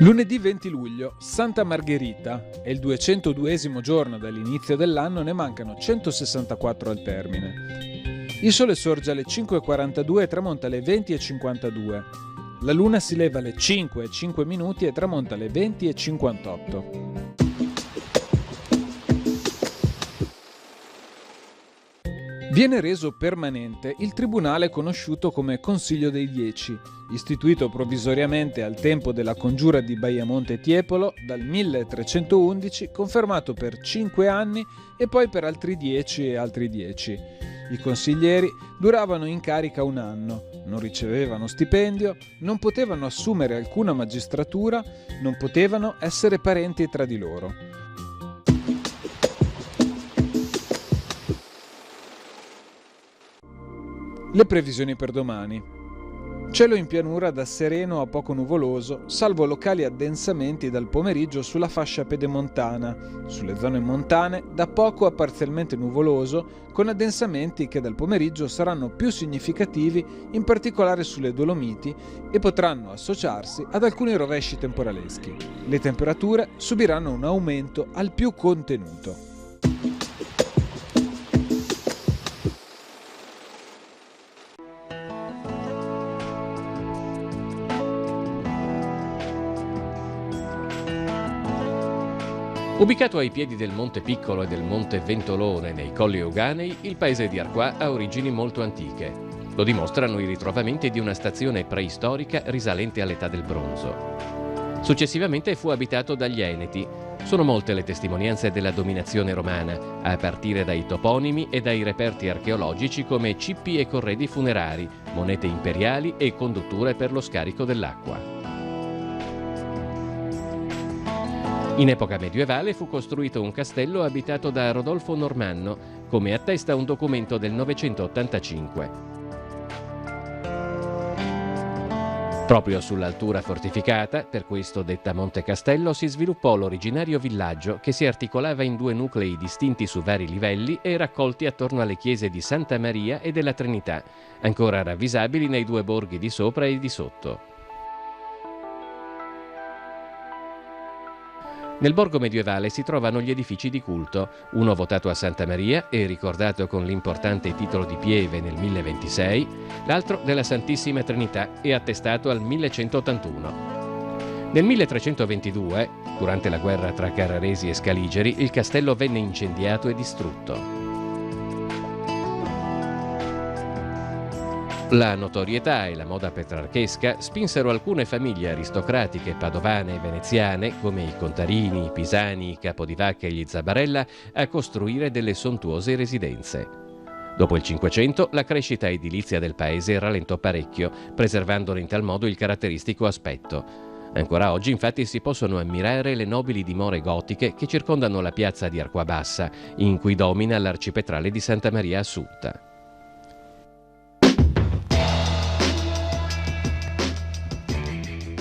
Lunedì 20 luglio, Santa Margherita, è il 202esimo giorno dall'inizio dell'anno, ne mancano 164 al termine. Il sole sorge alle 5:42 e tramonta alle 20:52. La luna si leva alle 5:05 e tramonta alle 20:58. Viene reso permanente il tribunale conosciuto come Consiglio dei Dieci, istituito provvisoriamente al tempo della congiura di Baiamonte Tiepolo dal 1311, confermato per 5 anni e poi per altri 10 e altri 10. I consiglieri duravano in carica un anno, non ricevevano stipendio, non potevano assumere alcuna magistratura, non potevano essere parenti tra di loro. Le previsioni per domani. Cielo in pianura da sereno a poco nuvoloso, salvo locali addensamenti dal pomeriggio sulla fascia pedemontana. Sulle zone montane da poco a parzialmente nuvoloso, con addensamenti che dal pomeriggio saranno più significativi, in particolare sulle Dolomiti, e potranno associarsi ad alcuni rovesci temporaleschi. Le temperature subiranno un aumento al più contenuto. Ubicato ai piedi del Monte Piccolo e del Monte Ventolone nei Colli Euganei, il paese di Arquà ha origini molto antiche. Lo dimostrano i ritrovamenti di una stazione preistorica risalente all'età del bronzo. Successivamente fu abitato dagli Eneti. Sono molte le testimonianze della dominazione romana, a partire dai toponimi e dai reperti archeologici come cippi e corredi funerari, monete imperiali e condutture per lo scarico dell'acqua. In epoca medievale fu costruito un castello abitato da Rodolfo Normanno, come attesta un documento del 985. Proprio sull'altura fortificata, per questo detta Monte Castello, si sviluppò l'originario villaggio che si articolava in 2 nuclei distinti su vari livelli e raccolti attorno alle chiese di Santa Maria e della Trinità, ancora ravvisabili nei 2 borghi di sopra e di sotto. Nel borgo medievale si trovano gli edifici di culto, uno votato a Santa Maria e ricordato con l'importante titolo di Pieve nel 1026, l'altro della Santissima Trinità e attestato al 1181. Nel 1322, durante la guerra tra Carraresi e Scaligeri, il castello venne incendiato e distrutto. La notorietà e la moda petrarchesca spinsero alcune famiglie aristocratiche padovane e veneziane, come i Contarini, i Pisani, i Capodivacca e gli Zabarella, a costruire delle sontuose residenze. Dopo il Cinquecento, la crescita edilizia del paese rallentò parecchio, preservandone in tal modo il caratteristico aspetto. Ancora oggi, infatti, si possono ammirare le nobili dimore gotiche che circondano la piazza di Arquà Bassa, in cui domina l'arcipetrale di Santa Maria Assunta.